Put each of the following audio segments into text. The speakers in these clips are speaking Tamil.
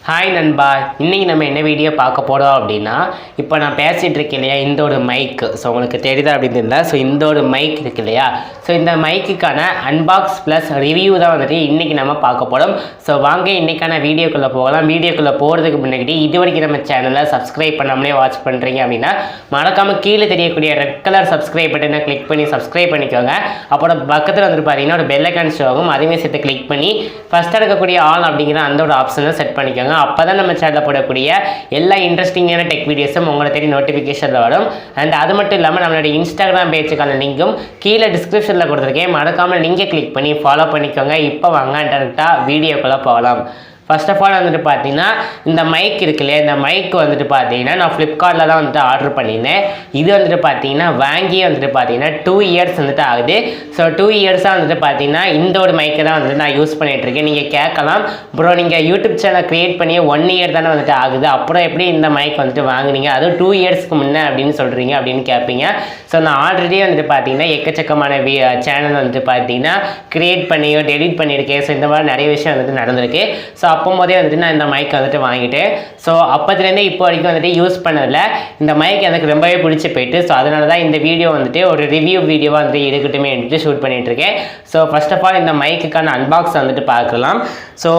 ஹாய் நண்பா, இன்றைக்கி நம்ம என்ன வீடியோ பார்க்க போகிறோம் அப்படின்னா, இப்போ நான் பேசிகிட்டு இருக்கேன் இல்லையா, இந்த ஒரு மைக்கு. ஸோ உங்களுக்கு தெரியுதா அப்படின்னு இருந்தால், ஸோ இந்த ஒரு மைக் இருக்கு இல்லையா, ஸோ இந்த மைக்குக்கான அன்பாக்ஸ் ப்ளஸ் ரிவ்யூ தான் வந்துட்டு இன்றைக்கி நம்ம பார்க்க போகிறோம். ஸோ வாங்க இன்றைக்கான வீடியோக்குள்ளே போகலாம். வீடியோக்குள்ளே போகிறதுக்கு முன்னாடி இது வரைக்கும் நம்ம சேனலை சப்ஸ்கிரைப் பண்ணாமலே வாட்ச் பண்ணுறீங்க அப்படின்னா மறக்காமல் கீழே தெரியக்கூடிய ரெட் கலர் சப்ஸ்கிரைப் பட்டனை கிளிக் பண்ணி சப்ஸ்கிரைப் பண்ணிக்கோங்க. அப்புறம் பக்கத்தில் வந்துட்டு பார்த்தீங்கன்னா ஒரு பெல் ஐக்கான் ஷோ ஆகும், அதையுமே சேர்த்து கிளிக் பண்ணி ஃபஸ்ட்டாக இருக்கக்கூடிய ஆல் அப்படிங்கிற அந்த ஒரு ஆப்ஷனை செட் பண்ணிக்கோங்க. அப்போ தான் நம்ம சேனலில் போடக்கூடிய எல்லா இன்ட்ரெஸ்டிங்கான டெக் வீடியோஸும் உங்களை தேடி நோட்டிஃபிகேஷனில் வரும். அண்ட் அது மட்டும் இல்லாமல் நம்மளுடைய இன்ஸ்டாகிராம் பேஜுக்கான லிங்கும் கீழே டிஸ்கிரிப்ஷனில் கொடுத்துருக்கேன், மறக்காமல் லிங்கை கிளிக் பண்ணி ஃபாலோ பண்ணிக்கோங்க. இப்போ வாங்க டேரெக்டாக வீடியோக்குள்ளே போகலாம். ஃபர்ஸ்ட் ஆஃப் ஆல் வந்துட்டு பார்த்தீங்கன்னா இந்த மைக் இருக்கு இல்லையா, இந்த மைக் வந்துட்டு பார்த்தீங்கன்னா நான் ஃப்ளிப்கார்ட்டில் தான் வந்துட்டு ஆர்டர் பண்ணியிருந்தேன். இது வந்துட்டு பார்த்தீங்கன்னா வாங்கியே வந்துட்டு பார்த்தீங்கன்னா 2 இயர்ஸ் வந்துட்டு ஆகுது. ஸோ 2 இயர்ஸாக வந்துட்டு பார்த்தீங்கன்னா இந்த ஒரு மைக்கை தான் வந்துட்டு நான் யூஸ் பண்ணிகிட்ருக்கேன். நீங்கள் கேட்கலாம், ப்ரோ நீங்கள் யூடியூப் சேனல் க்ரியேட் பண்ணி 1 இயர் தானே வந்துட்டு ஆகுது, அப்புறம் எப்படி இந்த மைக் வந்துட்டு வாங்குனீங்க, அதுவும் 2 இயர்ஸ்க்கு முன்னே அப்படின்னு சொல்கிறீங்க அப்படின்னு கேட்பீங்க. ஸோ நான் ஆல்ரெடி வந்துட்டு பார்த்தீங்கன்னா எக்கச்சக்கமான சேனல் வந்துட்டு பார்த்தீங்கன்னா க்ரியேட் பண்ணியோ டெலிட் பண்ணியிருக்கேன். ஸோ இந்த மாதிரி நிறைய விஷயம் வந்துட்டு நடந்திருக்கு. ஸோ அப்போதே வந்துட்டு நான் இந்த மைக் வந்துட்டு வாங்கிட்டேன். ஸோ அப்போதுலேருந்தே இப்போ வரைக்கும் வந்துட்டு யூஸ் பண்ணதில்லை. இந்த மைக் எனக்கு ரொம்பவே பிடிச்சி போயிட்டு, ஸோ அதனால தான் இந்த வீடியோ வந்துட்டு ஒரு ரிவ்யூ வீடியோவாக வந்துட்டு இருக்கட்டுமே வந்துட்டு ஷூட் பண்ணிகிட்ருக்கேன். ஸோ ஃபர்ஸ்ட் ஆஃப் ஆல் இந்த மைக்குக்கான அன்பாக்ஸ் வந்துட்டு பார்க்கலாம். ஸோ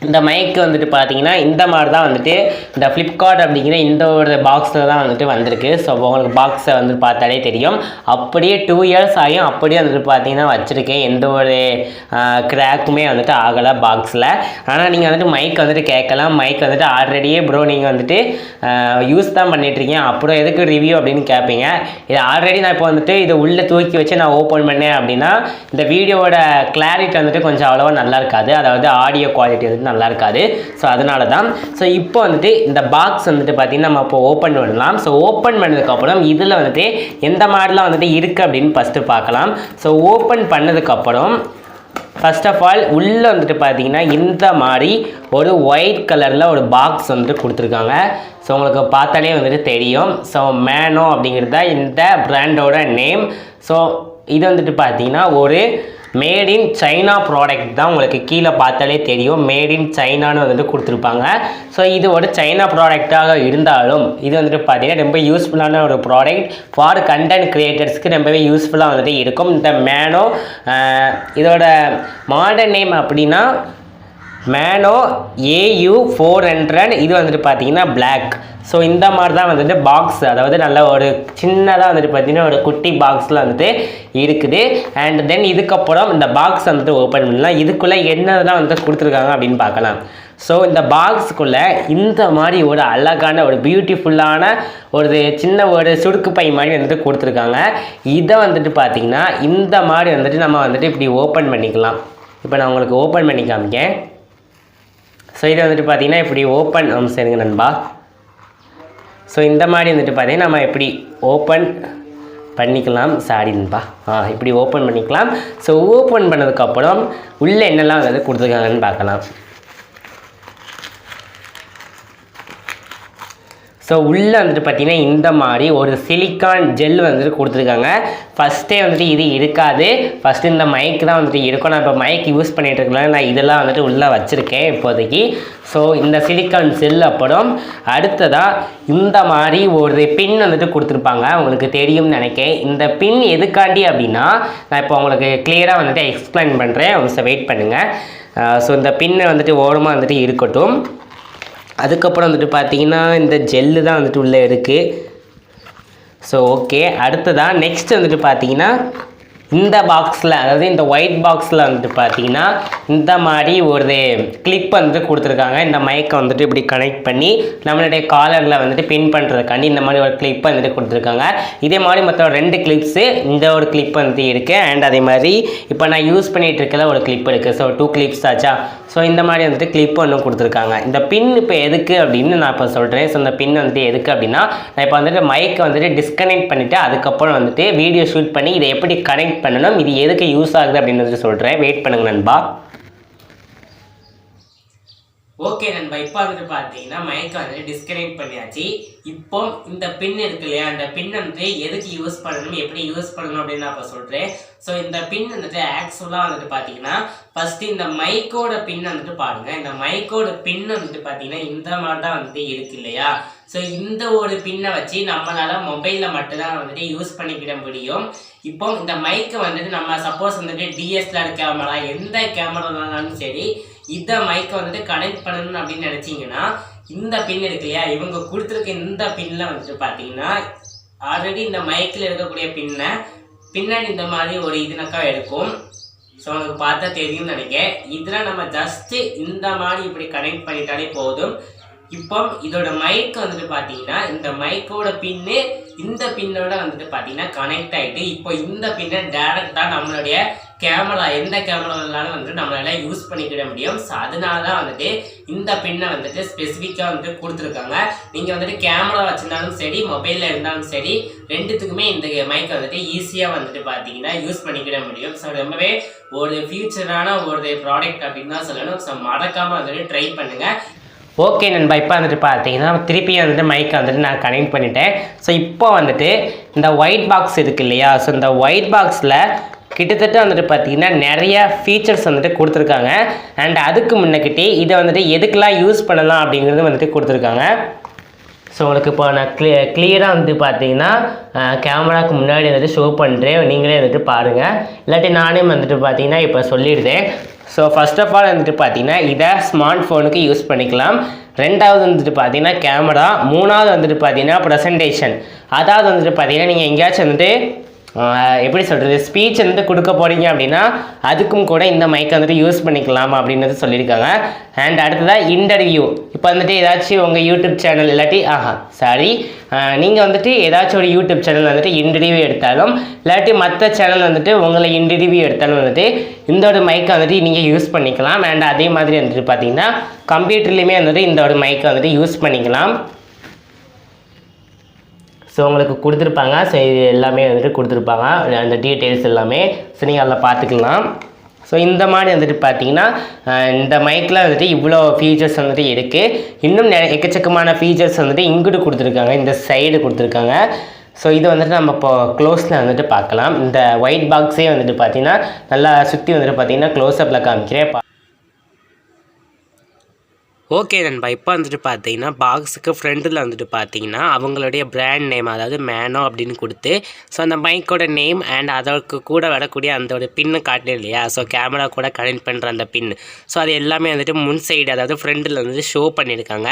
இந்த மைக்கு வந்துட்டு பார்த்தீங்கன்னா இந்த மாதிரி தான் வந்துட்டு இந்த ஃப்ளிப்கார்ட் அப்படிங்கிற இந்த ஒரு பாக்ஸில் தான் வந்துட்டு வந்திருக்கு. ஸோ உங்களுக்கு பாக்ஸை வந்து பார்த்தாலே தெரியும். அப்படியே 2 இயர்ஸ் ஆகியும் அப்படியே வந்துட்டு பார்த்தீங்கன்னா வச்சுருக்கேன், எந்த ஒரு கிராக்குமே வந்துட்டு ஆகலை பாக்ஸில். ஆனால் நீங்கள் வந்துட்டு மைக் வந்துட்டு கேட்கலாம், மைக் வந்துட்டு ஆல்ரெடியே ப்ரோ நீங்கள் வந்துட்டு யூஸ் தான் பண்ணிகிட்ருக்கீங்க, அப்புறம் எதுக்கு ரிவ்யூ அப்படின்னு கேட்பீங்க. இது ஆல்ரெடி நான் இப்போ வந்துட்டு இதை உள்ளே தூக்கி வச்சு நான் ஓப்பன் பண்ணேன் அப்படின்னா இந்த வீடியோவோட கிளாரிட்டி வந்துட்டு கொஞ்சம் அவ்வளோவா நல்லா இருக்காது, அதாவது ஆடியோ குவாலிட்டி வந்துட்டு நல்லா இருக்காது. ஸோ அதனால தான். ஸோ இப்போ வந்துட்டு இந்த பாக்ஸ் வந்துட்டு பார்த்தீங்கன்னா நம்ம இப்போ ஓப்பன் பண்ணலாம். ஸோ ஓப்பன் பண்ணதுக்கப்புறம் இதில் வந்துட்டு எந்த மாதிரிலாம் வந்துட்டு இருக்குது அப்படின்னு ஃபஸ்ட்டு பார்க்கலாம். ஸோ ஓப்பன் பண்ணதுக்கப்புறம் ஃபர்ஸ்ட் ஆஃப் ஆல் உள்ளே வந்துட்டு பார்த்தீங்கன்னா இந்த மாதிரி ஒரு ஒயிட் கலரில் ஒரு பாக்ஸ் வந்துட்டு கொடுத்துருக்காங்க. ஸோ உங்களுக்கு பார்த்தாலே வந்துட்டு தெரியும். ஸோ மேனோ அப்படிங்கிறது தான் இந்த பிராண்டோட நேம். ஸோ இது வந்துட்டு பார்த்தீங்கன்னா ஒரு மேட் இன் சைனா ப்ராடக்ட் தான், உங்களுக்கு கீழே பார்த்தாலே தெரியும் மேட் இன் சைனான்னு வந்துட்டு கொடுத்துருப்பாங்க. ஸோ இது ஒரு சைனா ப்ராடக்டாக இருந்தாலும் இது வந்துட்டு பார்த்தீங்கன்னா ரொம்ப யூஸ்ஃபுல்லான ஒரு ப்ராடக்ட் ஃபார் கண்டென்ட் கிரியேட்டர்ஸ்க்கு ரொம்பவே யூஸ்ஃபுல்லாக வந்துட்டு இருக்கும். இந்த மேனோ இதோட மாடர்ன் நேம் அப்படின்னா மேனோ AU400. இது வந்துட்டு பார்த்தீங்கன்னா பிளாக். ஸோ இந்த மாதிரி தான் வந்துட்டு பாக்ஸ், அதாவது நல்ல ஒரு சின்னதாக வந்துட்டு பார்த்தீங்கன்னா ஒரு குட்டி பாக்ஸில் வந்துட்டு இருக்குது. அண்ட் தென் இதுக்கப்புறம் இந்த பாக்ஸ் வந்துட்டு ஓப்பன் பண்ணலாம். இதுக்குள்ளே என்னதான் வந்துட்டு கொடுத்துருக்காங்க அப்படின்னு பார்க்கலாம். ஸோ இந்த பாக்ஸுக்குள்ளே இந்த மாதிரி ஒரு அழகான ஒரு பியூட்டிஃபுல்லான ஒரு சின்ன ஒரு சுருக்கு பை மாதிரி வந்துட்டு கொடுத்துருக்காங்க. இதை வந்துட்டு பார்த்திங்கன்னா இந்த மாதிரி வந்துட்டு நம்ம வந்துட்டு இப்படி ஓப்பன் பண்ணிக்கலாம். இப்போ நான் உங்களுக்கு ஓப்பன் பண்ணி காமிக்கேன். ஸோ இதை வந்துட்டு பார்த்திங்கன்னா இப்படி ஓப்பன் சரிங்க நண்பா. ஸோ இந்த மாதிரி வந்துட்டு பார்த்தீங்கன்னா நம்ம எப்படி ஓப்பன் பண்ணிக்கலாம். சாரி நண்பா, இப்படி ஓப்பன் பண்ணிக்கலாம். ஸோ ஓப்பன் பண்ணதுக்கப்புறம் உள்ளே என்னெல்லாம் வந்து கொடுத்துருக்காங்கன்னு பார்க்கலாம். ஸோ உள்ளே வந்துட்டு பார்த்தீங்கன்னா இந்த மாதிரி ஒரு சிலிக்கான் ஜெல் வந்துட்டு கொடுத்துருக்காங்க. ஃபஸ்ட்டே வந்துட்டு இது இருக்காது, ஃபஸ்ட்டு இந்த மைக் தான் வந்துட்டு இருக்கும். நான் இப்போ மைக் யூஸ் பண்ணிகிட்டு இருக்கனால நான் இதெல்லாம் வந்துட்டு உள்ளே வச்சுருக்கேன் இப்போதைக்கு. ஸோ இந்த சிலிக்கான் ஜெல் அப்புறம் அடுத்ததாக இந்த மாதிரி ஒரு பின் வந்துட்டு கொடுத்துருப்பாங்க, உங்களுக்கு தெரியும்னு நினைக்கிறேன். இந்த பின் எதுக்காண்டி அப்படின்னா நான் இப்போ உங்களுக்கு கிளியராக வந்துட்டு எக்ஸ்பிளைன் பண்ணுறேன், கொஞ்சம் வெயிட் பண்ணுங்கள். ஸோ இந்த பின்னை வந்துட்டு ஓரமாக வந்துட்டு இருக்கட்டும். அதுக்கப்புறம் வந்துட்டு பார்த்தீங்கன்னா இந்த ஜெல்லு தான் வந்துட்டு உள்ளே இருக்குது. ஸோ ஓகே, அடுத்ததான் நெக்ஸ்ட் வந்துட்டு பார்த்தீங்கன்னா இந்த பாக்ஸில், அதாவது இந்த ஒயிட் பாக்ஸில் வந்துட்டு பார்த்தீங்கன்னா இந்த மாதிரி ஒரு கிளிப் வந்துட்டு கொடுத்துருக்காங்க. இந்த மைக்கை வந்துட்டு இப்படி கனெக்ட் பண்ணி நம்மளுடைய காலரில் வந்துட்டு பின் பண்ணுறதுக்காண்டி இந்த மாதிரி ஒரு கிளிப் வந்துட்டு கொடுத்துருக்காங்க. இதே மாதிரி மொத்தம் 2 கிளிப்ஸு, இந்த ஒரு கிளிப் வந்துட்டு இருக்குது. அண்ட் அதே மாதிரி இப்போ நான் யூஸ் பண்ணிகிட்டு இருக்கிற ஒரு கிளிப் இருக்குது. ஸோ 2 கிளிப்ஸ் ஆச்சா. ஸோ இந்த மாதிரி வந்துட்டு கிளிப் ஒன்று கொடுத்துருக்காங்க. இந்த பின் இப்போ எதுக்கு அப்படின்னு நான் இப்போ சொல்கிறேன். ஸோ இந்த பின் வந்துட்டு எதுக்கு அப்படின்னா நான் இப்போ வந்துட்டு மைக்கை வந்துட்டு டிஸ்கனெக்ட் பண்ணிவிட்டு அதுக்கப்புறம் வந்துட்டு வீடியோ ஷூட் பண்ணி இதை எப்படி கனெக்ட் பண்ணணும், இது எதுக்கு யூஸ் ஆகுது அப்படின்னு சொல்கிறேன். வெயிட் பண்ணுங்க நண்பா. ஓகே நண்பா, இப்போ வந்துட்டு பார்த்தீங்கன்னா மைக்கை வந்து டிஸ்கனெக்ட் பண்ணியாச்சு. இப்போ இந்த பின் இருக்கு இல்லையா, அந்த பின் வந்து எதுக்கு யூஸ் பண்ணணும், எப்படி யூஸ் பண்ணணும் அப்படின்னு நான் இப்போ சொல்கிறேன். ஸோ இந்த பின் வந்துட்டு ஆக்சுவலாக வந்துட்டு பார்த்தீங்கன்னா ஃபஸ்ட்டு இந்த மைக்கோட பின் வந்துட்டு பாருங்கள். இந்த மைக்கோட பின் வந்துட்டு பார்த்தீங்கன்னா இந்த மாதிரி தான் வந்துட்டு இருக்கு இல்லையா. ஸோ இந்த ஒரு பின்னை வச்சு நம்மளால் மொபைலில் மட்டும்தான் வந்துட்டு யூஸ் பண்ணிக்கிட முடியும். இப்போ இந்த மைக்கை வந்துட்டு நம்ம சப்போஸ் வந்துட்டு டிஎஸ்எல்ஆர் கேமரா எந்த கேமரானாலும் சரி இதை மைக்கை வந்துட்டு கனெக்ட் பண்ணணும் அப்படின்னு நினச்சிங்கன்னா இந்த பின் இருக்கு இல்லையா, இவங்க கொடுத்துருக்க இந்த பின்னில் வந்துட்டு பார்த்தீங்கன்னா ஆல்ரெடி இந்த மைக்கில் இருக்கக்கூடிய பின்னை பின்னாடி இந்த மாதிரி ஒரு இதுனாக்கா எடுக்கும். ஸோ உங்களுக்கு பார்த்தா தெரியும்னு நினைக்கிறேன். இதில் நம்ம ஜஸ்ட்டு இந்த மாதிரி இப்படி கனெக்ட் பண்ணிட்டாலே போதும். இப்போ இதோட மைக் வந்துட்டு பார்த்தீங்கன்னா இந்த மைக்கோட பின்னு இந்த பின்னோட வந்துட்டு பார்த்தீங்கன்னா கனெக்ட் ஆகிட்டு இப்போ இந்த பின்னை டேரெக்டாக நம்மளுடைய கேமரா எந்த கேமரானாலும் வந்துட்டு நம்மளால யூஸ் பண்ணிக்கிட முடியும். ஸோ அதனால தான் வந்துட்டு இந்த பின்னை வந்துட்டு ஸ்பெசிஃபிக்காக வந்துட்டு கொடுத்துருக்காங்க. நீங்கள் வந்துட்டு கேமரா வச்சுருந்தாலும் சரி மொபைலில் இருந்தாலும் சரி ரெண்டுத்துக்குமே இந்த மைக்கை வந்துட்டு ஈஸியாக வந்துட்டு பார்த்தீங்கன்னா யூஸ் பண்ணிக்கிட முடியும். ஸோ ரொம்பவே ஒரு ஃபியூச்சரான ஒரு ப்ராடக்ட் அப்படின்னு தான் சொல்லணும். ஸோ மறக்காமல் வந்துட்டு ட்ரை பண்ணுங்கள். ஓகே நண்பா, இப்போ வந்துட்டு பார்த்தீங்கன்னா திருப்பியும் வந்துட்டு மைக்கை வந்துட்டு நான் கனெக்ட் பண்ணிட்டேன். ஸோ இப்போ வந்துட்டு இந்த ஒயிட் பாக்ஸ் இருக்குது இல்லையா, ஸோ இந்த ஒயிட் பாக்ஸில் கிட்டத்தட்ட வந்துட்டு பார்த்தீங்கன்னா நிறைய ஃபீச்சர்ஸ் வந்துட்டு கொடுத்துருக்காங்க. அண்ட் அதுக்கு முன்னக்கிட்டே இதை வந்துட்டு எதுக்கெல்லாம் யூஸ் பண்ணலாம் அப்படிங்கிறது வந்துட்டு கொடுத்துருக்காங்க. ஸோ உங்களுக்கு இப்போ நான் கிளியராக வந்துட்டு பார்த்தீங்கன்னா கேமராவுக்கு முன்னாடி வந்துட்டு ஷோ பண்ணுறேன், நீங்களே வந்துட்டு பாருங்கள். இல்லாட்டி நானே வந்துட்டு பார்த்தீங்கன்னா இப்போ சொல்லிடுறேன். ஸோ ஃபர்ஸ்ட் ஆஃப் ஆல் வந்துட்டு பார்த்தீங்கன்னா இதை ஸ்மார்ட் ஃபோனுக்கு யூஸ் பண்ணிக்கலாம். ரெண்டாவது வந்துட்டு பார்த்தீங்கன்னா கேமரா. மூணாவது வந்துட்டு பார்த்தீங்கன்னா ப்ரெசன்டேஷன். அதாவது வந்துட்டு பார்த்தீங்கன்னா நீங்கள் எங்கேயாச்சும் வந்துட்டு எப்படி சொல்கிறது ஸ்பீச் வந்துட்டு கொடுக்க போகிறீங்க அப்படின்னா அதுக்கும் கூட இந்த மைக்கை வந்துட்டு யூஸ் பண்ணிக்கலாம் அப்படின்றது சொல்லியிருக்காங்க. அண்ட் அடுத்ததாக இன்டர்வியூ. இப்போ வந்துட்டு ஏதாச்சும் உங்கள் யூடியூப் சேனல் இல்லாட்டி நீங்கள் வந்துட்டு ஏதாச்சும் ஒரு யூடியூப் சேனல் வந்துட்டு இன்டர்வியூ எடுத்தாலும் இல்லாட்டி மற்ற சேனல் வந்துட்டு உங்களை இன்டர்வியூ எடுத்தாலும் வந்துட்டு இந்த ஒரு மைக்கை வந்துட்டு நீங்கள் யூஸ் பண்ணிக்கலாம். அண்ட் அதே மாதிரி வந்துட்டு பார்த்தீங்கன்னா கம்ப்யூட்டர்லேயுமே வந்துட்டு இந்த ஒரு மைக்கை வந்துட்டு யூஸ் பண்ணிக்கலாம். ஸோ உங்களுக்கு கொடுத்துருப்பாங்க. ஸோ இது எல்லாமே வந்துட்டு கொடுத்துருப்பாங்க அந்த டீட்டெயில்ஸ் எல்லாமே. ஸோ நீங்கள் அதில் பார்த்துக்கலாம். ஸோ இந்த மாதிரி வந்துட்டு பார்த்தீங்கன்னா இந்த மைக்கில் வந்துட்டு இவ்வளோ ஃபீச்சர்ஸ் வந்துட்டு இருக்குது. இன்னும் எக்கச்சக்கமான ஃபீச்சர்ஸ் வந்துட்டு இங்கிட்டு கொடுத்துருக்காங்க, இந்த சைடு கொடுத்துருக்காங்க. ஸோ இது வந்துட்டு நம்ம இப்போ க்ளோஸில் வந்துட்டு பார்க்கலாம். இந்த ஒயிட் பாக்ஸே வந்துட்டு பார்த்தீங்கன்னா நல்லா சுற்றி வந்துட்டு பார்த்தீங்கன்னா க்ளோஸ்அப்பில் காமிக்கிறேன். ஓகே நண்பா, இப்போ வந்துட்டு பார்த்தீங்கன்னா பாக்ஸுக்கு ஃப்ரண்டில் வந்துட்டு பார்த்தீங்கன்னா அவங்களுடைய பிராண்ட் நேம் அதாவது மேனோ அப்படின்னு கொடுத்து ஸோ அந்த மைக்கோட நேம் அண்ட் அதற்கு கூட வரக்கூடிய அந்த ஒரு பின்னு காட்டு இல்லையா, ஸோ கேமரா கூட கனெக்ட் பண்ணுற அந்த பின். ஸோ அது எல்லாமே வந்துட்டு முன் சைடு அதாவது ஃப்ரண்டில் வந்துட்டு ஷோ பண்ணியிருக்காங்க.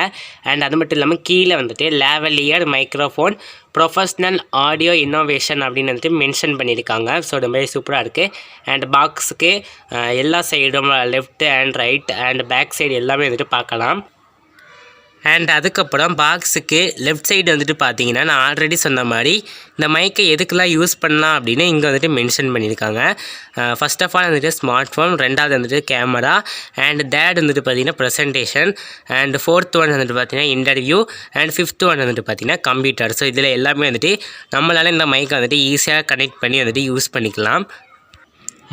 அண்ட் அது மட்டும் இல்லாமல் கீழே வந்துட்டு லேவலியர் மைக்ரோஃபோன் ப்ரொஃபஷ்னல் ஆடியோ இன்னோவேஷன் அப்படின்னு வந்துட்டு மென்ஷன் பண்ணியிருக்காங்க. ஸோ ரொம்பவே சூப்பராக இருக்குது. அண்ட் பாக்ஸுக்கு எல்லா சைடும் left and right and back side எல்லாமே வந்துட்டு பார்க்கலாம். அண்ட் அதுக்கப்புறம் பாக்ஸுக்கு லெஃப்ட் சைடு வந்துட்டு பார்த்தீங்கன்னா நான் ஆல்ரெடி சொன்ன மாதிரி இந்த மைக்கை எதுக்கெல்லாம் யூஸ் பண்ணலாம் அப்படின்னு இங்கே வந்துட்டு மென்ஷன் பண்ணியிருக்காங்க. ஃபர்ஸ்ட் ஆஃப் ஆல் வந்துட்டு ஸ்மார்ட் ஃபோன், ரெண்டாவது வந்துட்டு கேமரா, அண்ட் தேர்ட் வந்துட்டு பார்த்தீங்கன்னா ப்ரெசன்டேஷன், அண்ட் ஃபோர்த் ஒன் வந்துட்டு பார்த்தீங்கன்னா இன்டர்வியூ, அண்ட் ஃபிஃப்த் ஒன் வந்துட்டு பார்த்தீங்கன்னா கம்ப்யூட்டர். ஸோ இதில் எல்லாமே வந்துட்டு நம்மளால் இந்த மைக்கை வந்துட்டு ஈஸியாக கனெக்ட் பண்ணி வந்துட்டு யூஸ் பண்ணிக்கலாம்.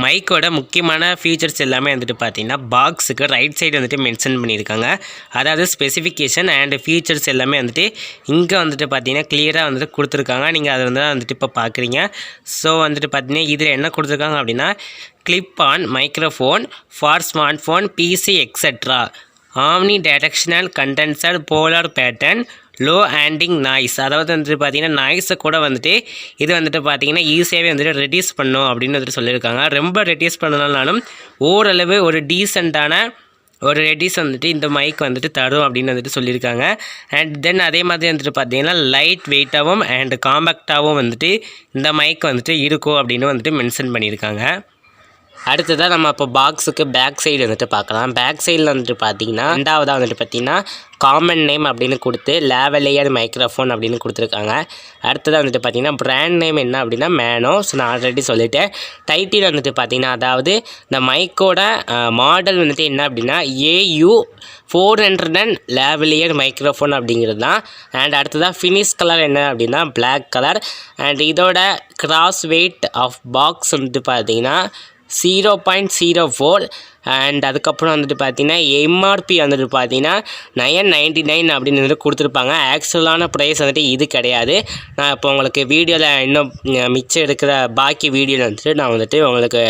மைக்கோட முக்கியமான ஃபீச்சர்ஸ் எல்லாமே வந்துட்டு பார்த்தீங்கன்னா பாக்ஸுக்கு ரைட் சைடு வந்துட்டு மென்ஷன் பண்ணியிருக்காங்க. அதாவது ஸ்பெசிஃபிகேஷன் அண்ட் ஃபீச்சர்ஸ் எல்லாமே வந்துட்டு இங்கே வந்துட்டு பார்த்தீங்கன்னா கிளியராக வந்துட்டு கொடுத்துருக்காங்க. நீங்கள் அதை வந்துட்டு இப்போ பார்க்குறீங்க. ஸோ வந்துட்டு பார்த்தீங்கன்னா இதில் என்ன கொடுத்துருக்காங்க அப்படின்னா clip on microphone for smart phone, PC etcetera, omni directional condenser polar pattern, low handling noise. அதாவது வந்துட்டு பார்த்தீங்கன்னா நாய்ஸை கூட வந்துட்டு இது வந்துட்டு பார்த்தீங்கன்னா ஈஸியாகவே வந்துட்டு ரெடியூஸ் பண்ணும் அப்படின்னு வந்துட்டு சொல்லியிருக்காங்க. ரொம்ப ரெடியூஸ் பண்ணனாலும் ஓரளவு ஒரு டீசெண்டான ஒரு ரெடியூஸ் வந்துட்டு இந்த மைக் வந்துட்டு தரும் அப்படின்னு வந்துட்டு சொல்லியிருக்காங்க. அண்ட் தென் அதே மாதிரி வந்துட்டு பார்த்தீங்கன்னா லைட் வெயிட்டாகவும் அண்ட் காம்பேக்டாகவும் வந்துட்டு இந்த மைக் வந்துட்டு இருக்கும் அப்படின்னு வந்துட்டு மென்ஷன் பண்ணியிருக்காங்க. அடுத்ததாக நம்ம இப்போ பாக்ஸுக்கு பேக் சைடு வந்துட்டு பார்க்கலாம். பேக் சைடில் வந்துட்டு பார்த்தீங்கன்னா ரெண்டாவதாக வந்துட்டு பார்த்தீங்கன்னா காமன் நேம் அப்படின்னு கொடுத்து லேவலியர் மைக்ரோஃபோன் அப்படின்னு கொடுத்துருக்காங்க. அடுத்ததாக வந்துட்டு பார்த்தீங்கன்னா பிராண்ட் நேம் என்ன அப்படின்னா மேனோ. ஸோ நான் ஆல்ரெடி சொல்லிட்டேன். டைட்டில் வந்துட்டு பார்த்தீங்கன்னா அதாவது இந்த மைக்கோட மாடல் வந்துட்டு என்ன அப்படின்னா AU400 லேவலியர் மைக்ரோஃபோன் அப்படிங்கிறது தான். அண்ட் அடுத்ததாக ஃபினிஷ் கலர் என்ன அப்படின்னா பிளாக் கலர். அண்ட் இதோட கிராஸ் வெயிட் ஆஃப் பாக்ஸ் வந்துட்டு பார்த்தீங்கன்னா 0.04 அண்ட் அதுக்கப்புறம் வந்துட்டு பார்த்தீங்கன்னா எம்ஆர்பி வந்துட்டு பார்த்தீங்கன்னா 999 அப்படின்னு வந்துட்டு கொடுத்துருப்பாங்க. ஆக்சுவலான ப்ரைஸ் வந்துட்டு இது கிடையாது. நான் இப்போ உங்களுக்கு வீடியோவில் இன்னும் மிச்சம் இருக்கிற பாக்கி வீடியோவில் வந்துட்டு நான் வந்துட்டு உங்களுக்கு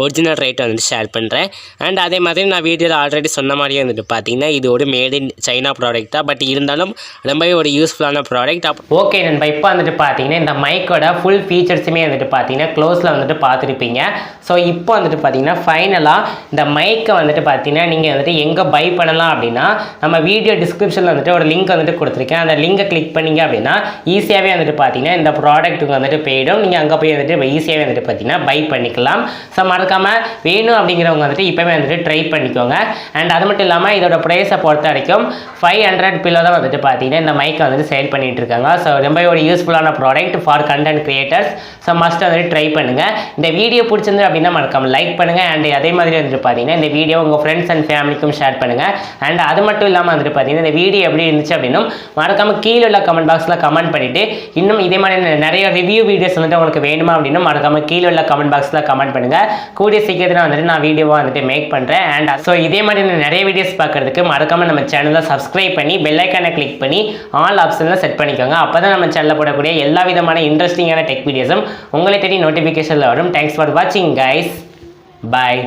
ஒரிஜினல் ரேட்டை வந்துட்டு ஷேர் பண்ணுறேன். அண்ட் அதே மாதிரி நான் வீடியோவில் ஆல்ரெடி சொன்ன மாதிரியே வந்துட்டு பார்த்தீங்கன்னா இது ஒரு மேட் இன் சைனா ப்ராடக்ட் தான். பட் இருந்தாலும் ரொம்பவே ஒரு யூஸ்ஃபுல்லான ப்ராடக்ட். ஓகே நண்பா, இப்போ வந்துட்டு பார்த்தீங்கன்னா இந்த மைக்கோட ஃபுல் ஃபீச்சர்ஸுமே வந்துட்டு பார்த்தீங்கன்னா க்ளோஸில் வந்துட்டு பார்த்துருப்பீங்க. ஸோ இப்போ வந்துட்டு பார்த்தீங்கன்னா ஃபைனலாக இந்த மைக்கை வந்துட்டு பார்த்தீங்கன்னா நீங்கள் வந்துட்டு எங்கே பை பண்ணலாம் அப்படின்னா நம்ம வீடியோ டிஸ்கிரிப்ஷனில் வந்துட்டு ஒரு லிங்க் வந்துட்டு கொடுத்துருக்கேன். அந்த லிங்கை கிளிக் பண்ணிங்க அப்படின்னா ஈஸியாகவே வந்துட்டு பார்த்தீங்கன்னா இந்த ப்ராடக்ட்டுக்கு வந்துட்டு போயிடும். நீங்கள் அங்கே போய் வந்துட்டு ஈஸியாகவே வந்துட்டு பார்த்தீங்கன்னா பை பண்ணிக்கலாம். ஸோ மறக்காமல் வேணும் அப்படிங்கிறவங்க வந்துட்டு இப்போவே வந்துட்டு ட்ரை பண்ணிக்கோங்க. அண்ட் அது மட்டும் இல்லாமல் இதோட ப்ரைஸை பொறுத்த வரைக்கும் 500 பிலோ தான் வந்துட்டு பார்த்தீங்கன்னா இந்த மைக்கை வந்துட்டு சேல் பண்ணிட்டு இருக்காங்க. ஸோ ரொம்ப ஒரு யூஸ்ஃபுல்லான product for content creators. So must வந்துட்டு ட்ரை பண்ணுங்கள். இந்த வீடியோ பிடிச்சிருந்து அப்படின்னா மறக்காம லைக் பண்ணுங்கள். அண்ட் அதே மாதிரி வந்துட்டு பார்த்தீங்கன்னா இந்த வீடியோ உங்கள் ஃப்ரெண்ட்ஸ் அண்ட் ஃபேமிலிக்கும் ஷேர் பண்ணுங்கள். அண்ட் அது மட்டும் இல்லாமல் வந்துட்டு பார்த்தீங்கன்னா இந்த வீடியோ எப்படி இருந்துச்சு அப்படின்னும் மறக்காமல் கீழே உள்ள கமெண்ட் பாக்ஸில் கமெண்ட் பண்ணிவிட்டு இன்னும் இதே மாதிரி நிறைய ரிவ்யூ வீடியோஸ் வந்துட்டு உங்களுக்கு வேணுமா அப்படின்னு மறக்காமல் கீழே உள்ள கமெண்ட் பாக்ஸில் கமெண்ட் பண்ணுங்கள். கூடிய சீக்கிரத்தில் வந்துட்டு நான் வீடியோவாக வந்துட்டு மேக் பண்ணுறேன். அண்ட் ஸோ இதே மாதிரி நிறைய வீடியோஸ் பார்க்குறதுக்கு மறக்காமல் நம்ம சேனலை சப்ஸ்கிரைப் பண்ணி பெல் ஐக்கானை கிளிக் பண்ணி ஆல் ஆப்ஷனில் செட் பண்ணிக்கோங்க. அப்போ தான் நம்ம சேனலில் போடக்கூடிய எல்லா விதமான இன்ட்ரெஸ்டிங்கான டெக் வீடியோஸும் உங்களை தேடி நோட்டிஃபிகேஷனில் வரும். தேங்க்ஸ் ஃபார் வாட்சிங் கைஸ். பாய்.